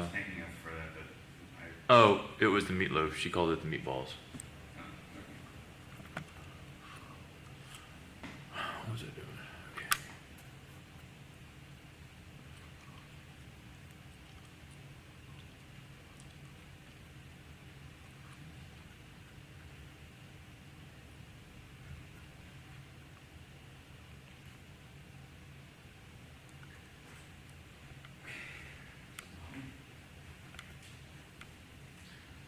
thinking of for that, but Oh, it was the meatloaf. She called it the meatballs. What was I doing? Okay.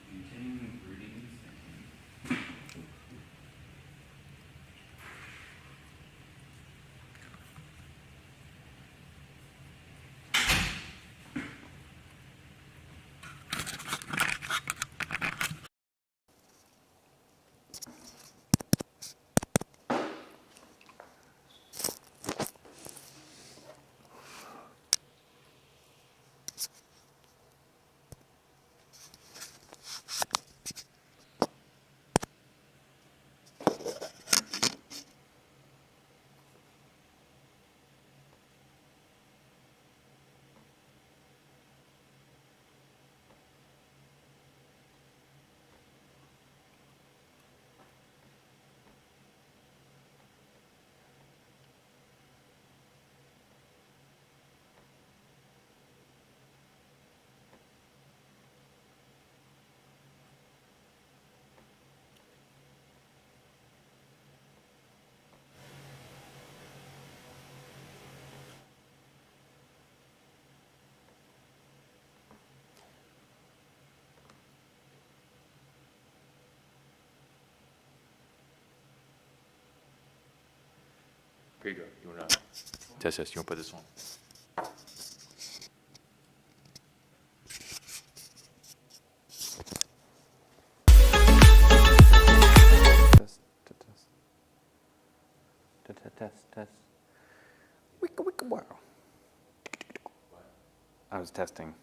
Continuing reading. Here you go. You want to test this? You want to put this on? Test. Wicka wow. I was testing.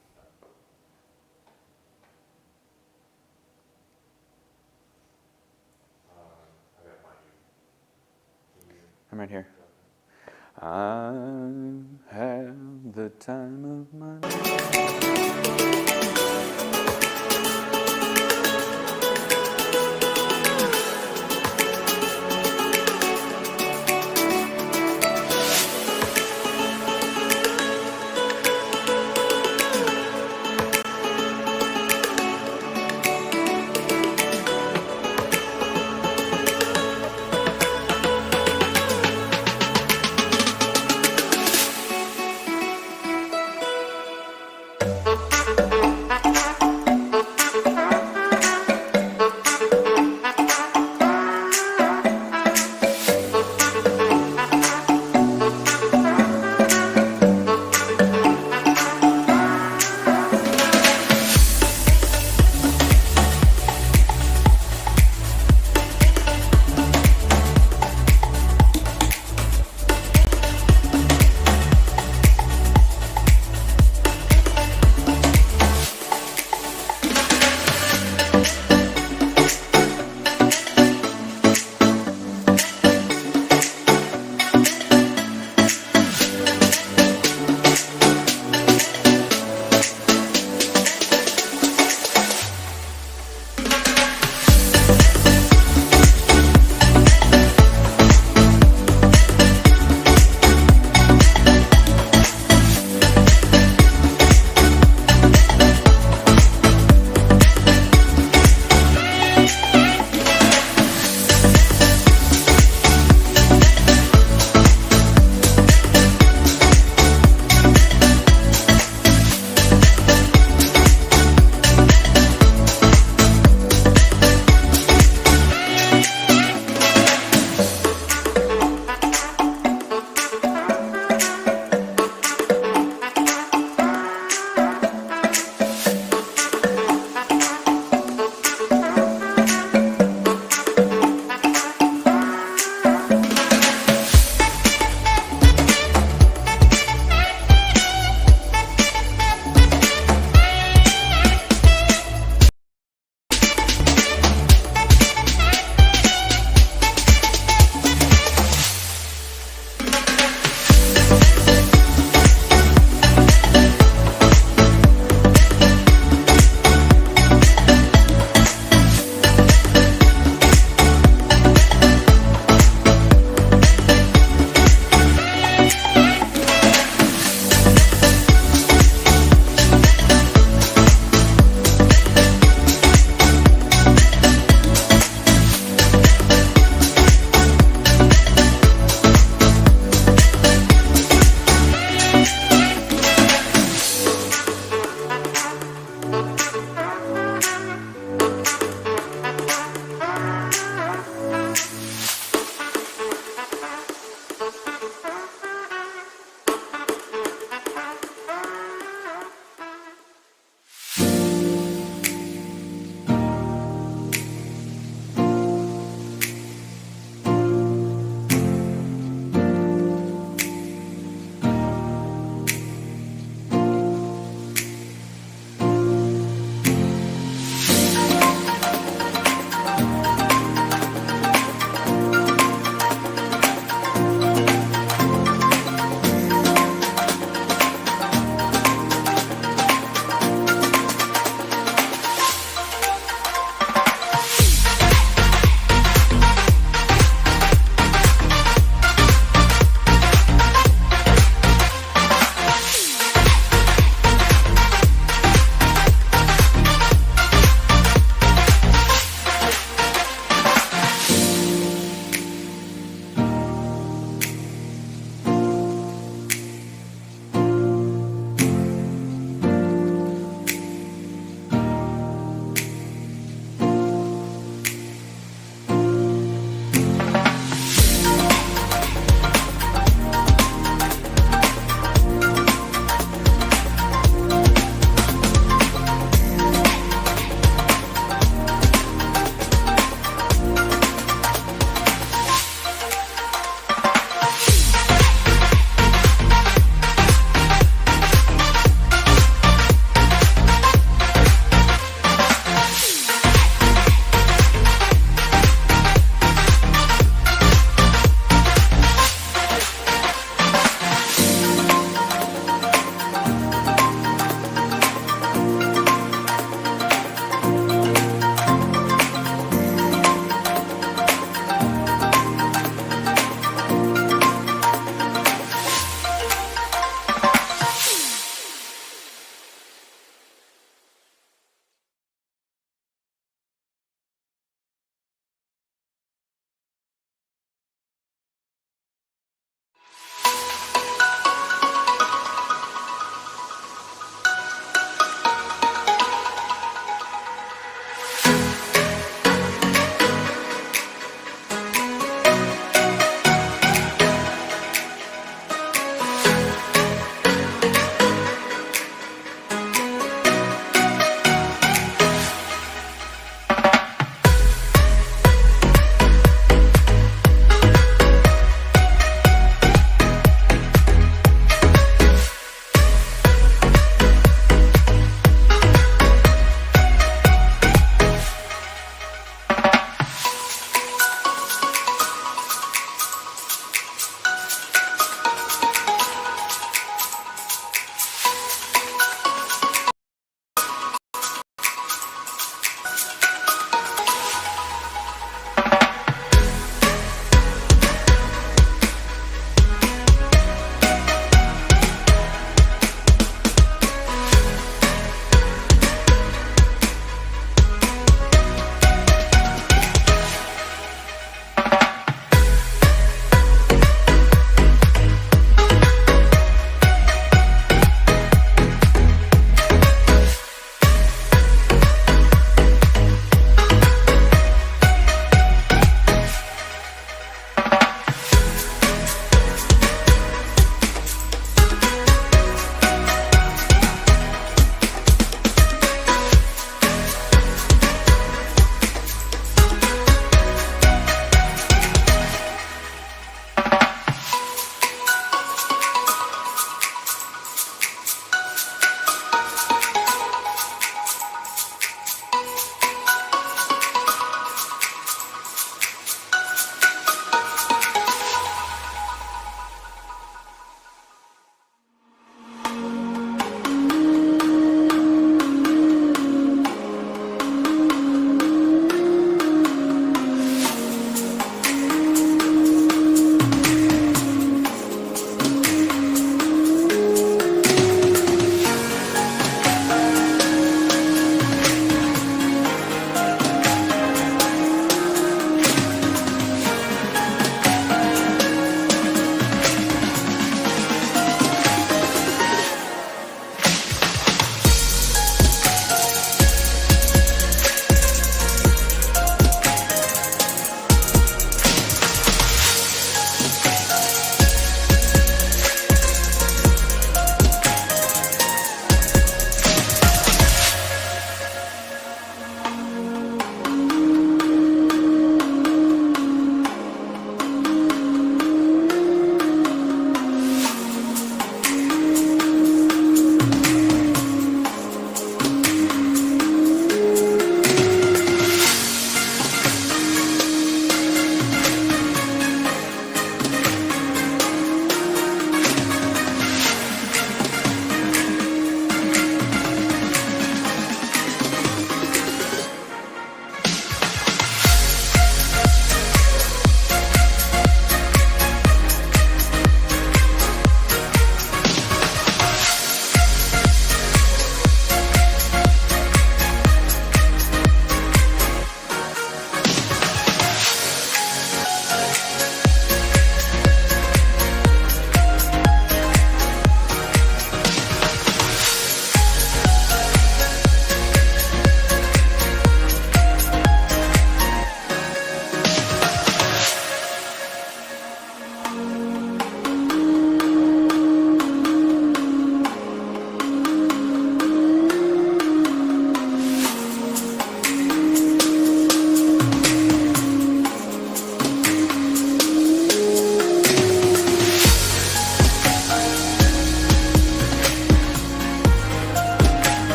I'm right here. I have the time of my life.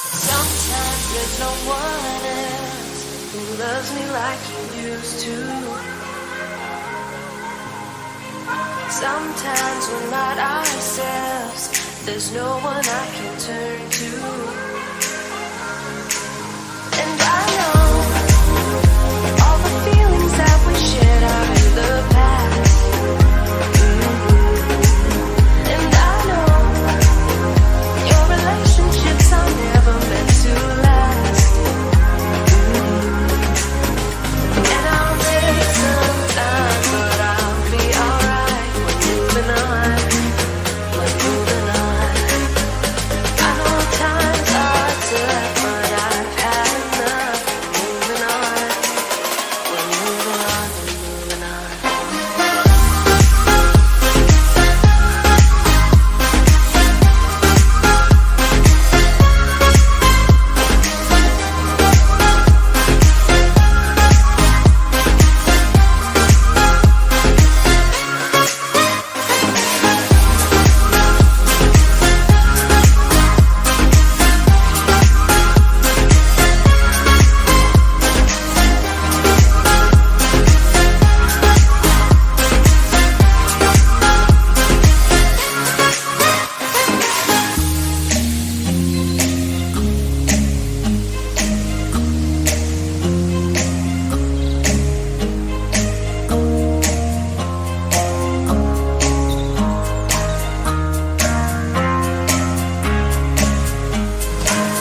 Sometimes there's no one else who loves me like you used to. Sometimes we're not ourselves, there's no one I can turn to. And I know all the feelings that we shared are in the past. And I know your relationships are never meant to last. And I'll take some time, but I'll be alright. We're moving on, we're moving on. I know times are tough, but I've had enough. We're moving on, we're moving on, we're moving on.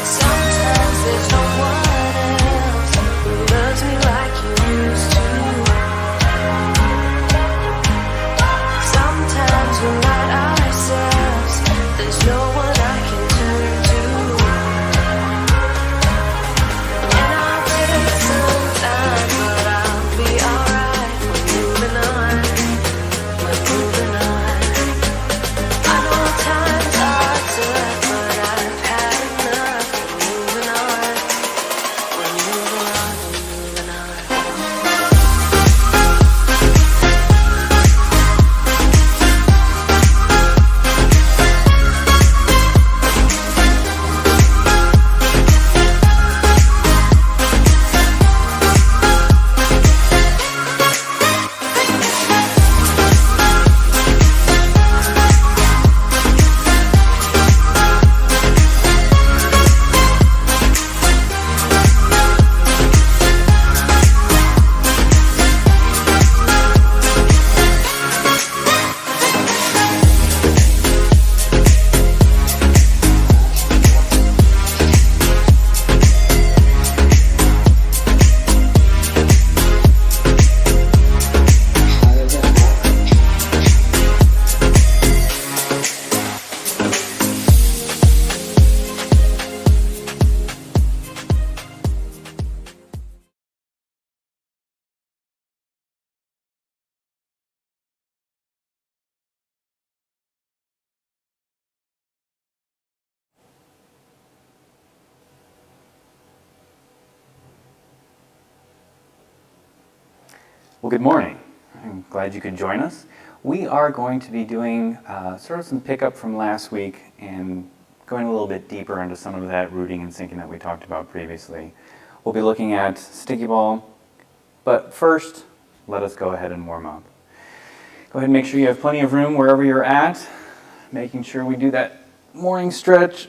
Sometimes there's no one else who loves me like you used to. Sometimes we're not ourselves, there's no one I can turn to. And I'll take some time, but I'll be alright. We're moving on, we're moving on. I know times are tough, but I've had enough. We're moving on, we're moving on, we're moving on. Well, good morning. I'm glad you could join us. We are going to be doing sort of some pickup from last week and going a little bit deeper into some of that rooting and syncing that we talked about previously. We'll be looking at sticky ball, but first, let us go ahead and warm up. Go ahead and make sure you have plenty of room wherever you're at, making sure we do that morning stretch.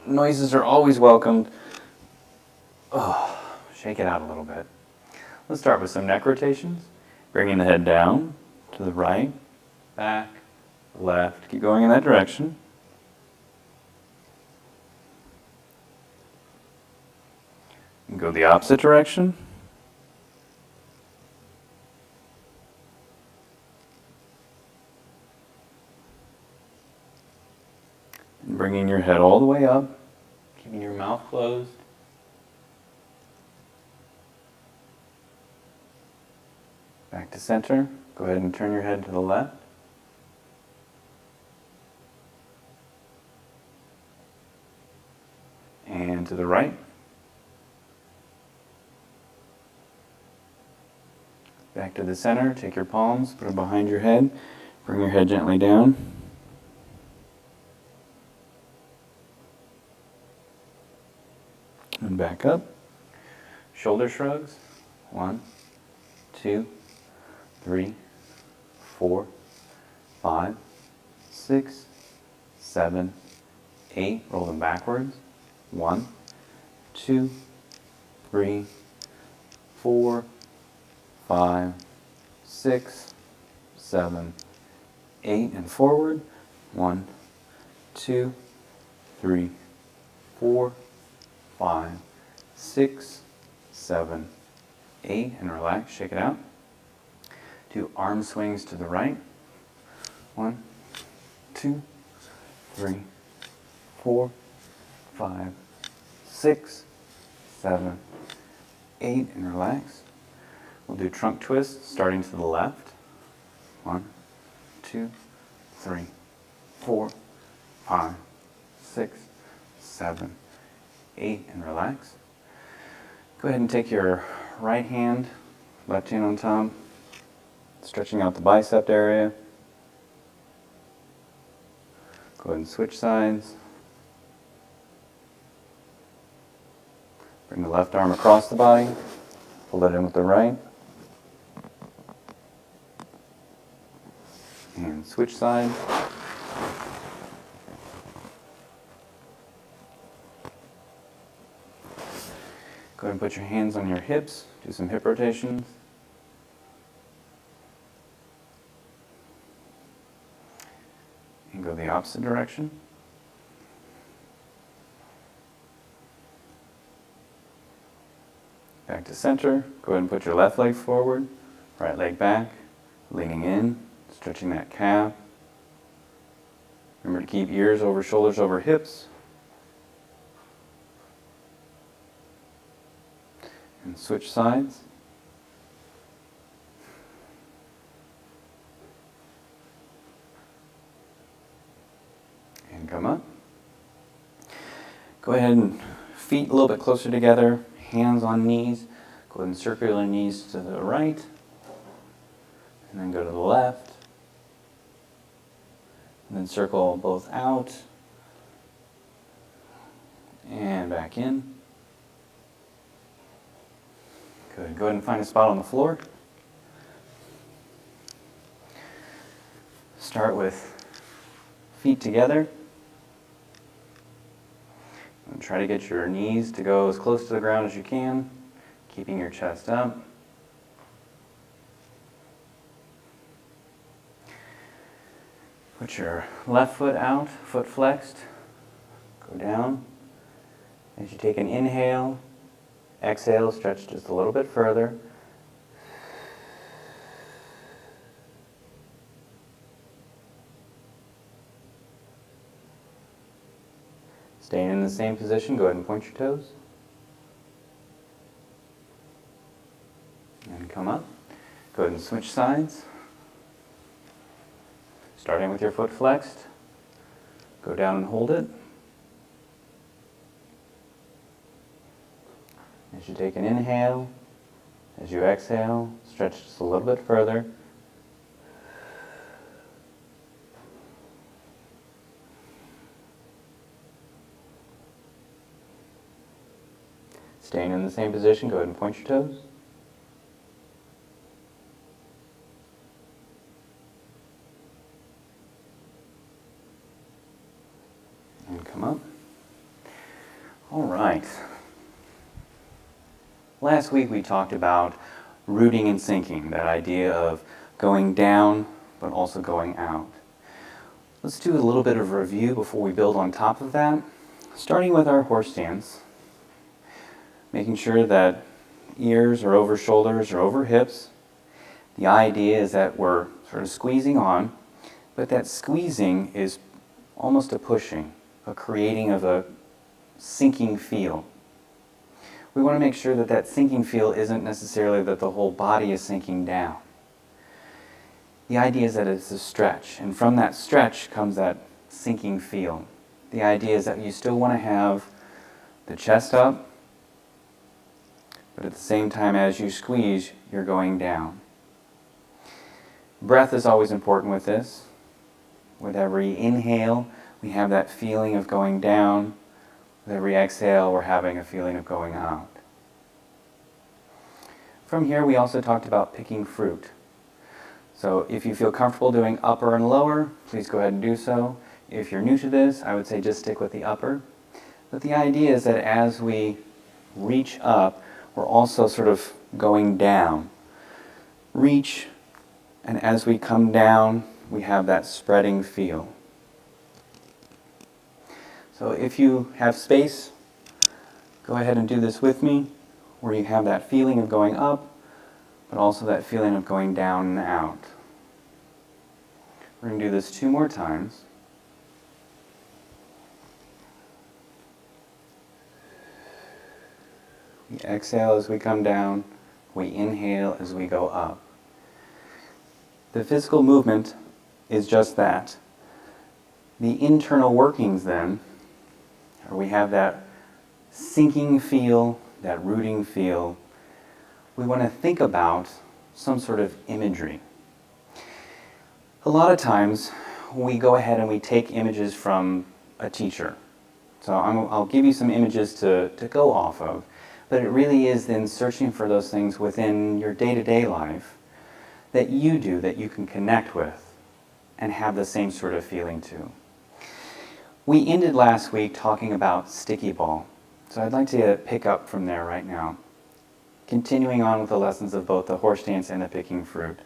Noises are always welcomed. Oh, shake it out a little bit. Let's start with some neck rotations. Bringing the head down to the right, back, left. Keep going in that direction. And go the opposite direction. And bringing your head all the way up, keeping your mouth closed. Back to center. Go ahead and turn your head to the left. And to the right. Back to the center. Take your palms, put them behind your head. Bring your head gently down. And back up. Shoulder shrugs. 1, 2, 3, 4, 5, 6, 7, 8. Roll them backwards. 1, 2, 3, 4, 5, 6, 7, 8. And forward. 1, 2, 3, 4, 5, 6, 7, 8. And relax. Shake it out. Do arm swings to the right. 1, 2, 3, 4, 5, 6, 7, 8. And relax. We'll do trunk twists starting to the left. 1, 2, 3, 4, 5, 6, 7, 8. And relax. Go ahead and take your right hand, left hand on top, stretching out the bicep area. Go ahead and switch sides. Bring the left arm across the body. Pull that in with the right. And switch sides. Go ahead and put your hands on your hips. Do some hip rotations. And go the opposite direction. Back to center. Go ahead and put your left leg forward, right leg back, leaning in, stretching that calf. Remember to keep ears over shoulders over hips. And switch sides. And come up. Go ahead and feet a little bit closer together, hands on knees. Go ahead and circle your knees to the right. And then go to the left. And then circle both out. And back in. Good. Go ahead and find a spot on the floor. Start with feet together. And try to get your knees to go as close to the ground as you can, keeping your chest up. Put your left foot out, foot flexed. Go down. As you take an inhale, exhale, stretch just a little bit further. Staying in the same position, go ahead and point your toes. And come up. Go ahead and switch sides. Starting with your foot flexed. Go down and hold it. As you take an inhale, as you exhale, stretch just a little bit further. Staying in the same position, go ahead and point your toes. And come up. All right. Last week we talked about rooting and sinking, that idea of going down but also going out. Let's do a little bit of review before we build on top of that. Starting with our horse stance, making sure that ears are over shoulders or over hips. The idea is that we're sort of squeezing on, but that squeezing is almost a pushing, a creating of a sinking feel. We want to make sure that that sinking feel isn't necessarily that the whole body is sinking down. The idea is that it's a stretch, and from that stretch comes that sinking feel. The idea is that you still want to have the chest up, but at the same time as you squeeze, you're going down. Breath is always important with this. With every inhale, we have that feeling of going down. With every exhale, we're having a feeling of going out. From here, we also talked about picking fruit. So if you feel comfortable doing upper and lower, please go ahead and do so. If you're new to this, I would say just stick with the upper. But the idea is that as we reach up, we're also sort of going down. Reach, and as we come down, we have that spreading feel. So if you have space, go ahead and do this with me, where you have that feeling of going up, but also that feeling of going down and out. We're going to do this 2 more times. We exhale as we come down, we inhale as we go up. The physical movement is just that. The internal workings then, we have that sinking feel, that rooting feel. We want to think about some sort of imagery. A lot of times we go ahead and we take images from a teacher. So I'll give you some images to go off of, but it really is then searching for those things within your day-to-day life that you do, that you can connect with and have the same sort of feeling too. We ended last week talking about sticky ball, so I'd like to pick up from there right now, continuing on with the lessons of both the horse stance and the picking fruit.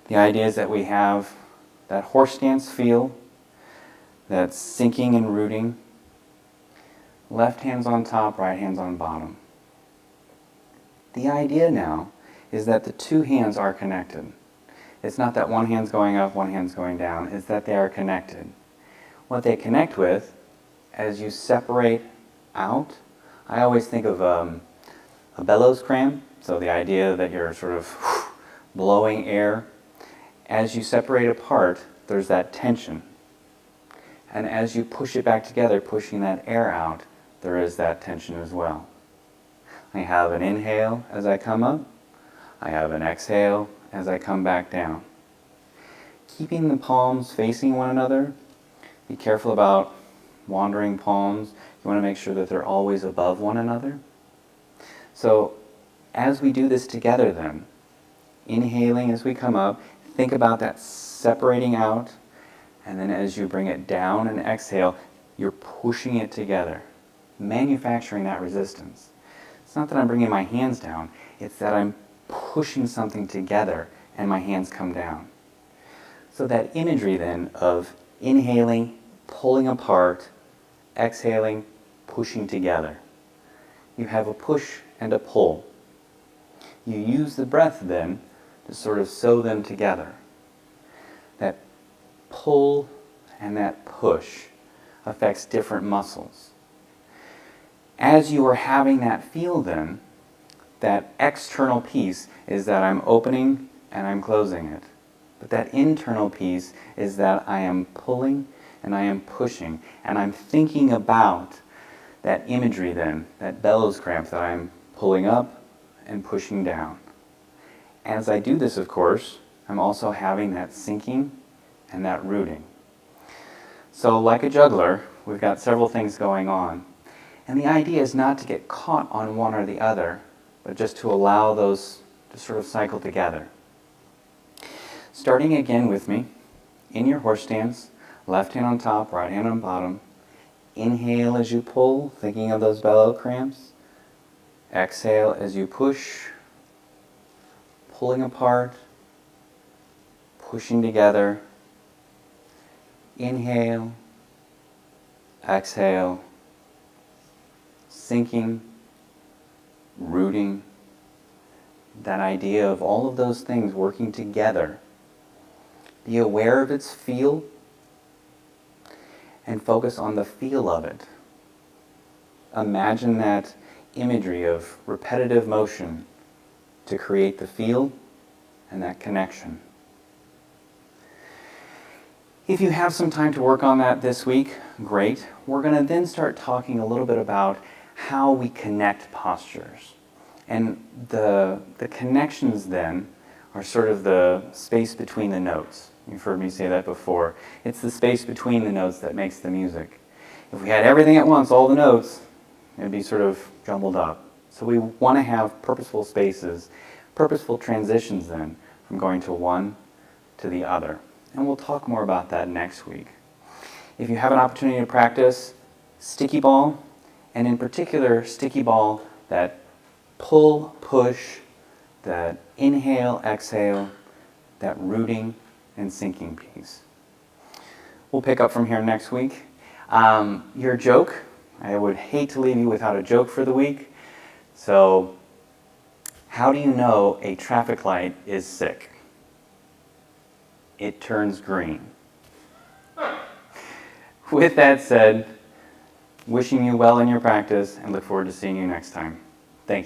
The idea is that we have that horse stance feel, that sinking and rooting, left hand's on top, right hand's on bottom. The idea now is that the 2 hands are connected. It's not that one hand's going up, one hand's going down, it's that they are connected. What they connect with, as you separate out, I always think of a bellows cram, so the idea that you're sort of blowing air. As you separate apart, there's that tension. And as you push it back together, pushing that air out, there is that tension as well. I have an inhale as I come up. I have an exhale as I come back down. Keeping the palms facing one another. Be careful about wandering palms. You want to make sure that they're always above one another. So as we do this together then, inhaling as we come up, think about that separating out, and then as you bring it down and exhale, you're pushing it together, manufacturing that resistance. It's not that I'm bringing my hands down, it's that I'm pushing something together and my hands come down. So that imagery then of inhaling, pulling apart, exhaling, pushing together. You have a push and a pull. You use the breath then to sort of sew them together. That pull and that push affects different muscles. As you are having that feel then, that external piece is that I'm opening and I'm closing it. But that internal piece is that I am pulling and I am pushing, and I'm thinking about that imagery then, that bellows cramp that I'm pulling up and pushing down. As I do this, of course, I'm also having that sinking and that rooting. So like a juggler, we've got several things going on. And the idea is not to get caught on one or the other, but just to allow those to sort of cycle together. Starting again with me, in your horse stance, left hand on top, right hand on bottom. Inhale as you pull, thinking of those bellow cramps. Exhale as you push, pulling apart, pushing together. Inhale, exhale, sinking, rooting. That idea of all of those things working together. Be aware of its feel and focus on the feel of it. Imagine that imagery of repetitive motion to create the feel and that connection. If you have some time to work on that this week, great. We're going to then start talking a little bit about how we connect postures. And the connections then are sort of the space between the notes. You've heard me say that before. It's the space between the notes that makes the music. If we had everything at once, all the notes, It'd be sort of jumbled up. So we want to have purposeful spaces, purposeful transitions then, from going to one to the other. And we'll talk more about that next week. If you have an opportunity to practice sticky ball, and in particular sticky ball, that pull, push, that inhale, exhale, that rooting and sinking piece. We'll pick up from here next week. Your joke, I would hate to leave you without a joke for the week. So, how do you know a traffic light is sick? It turns green. With that said, wishing you well in your practice and look forward to seeing you next time. Thank you.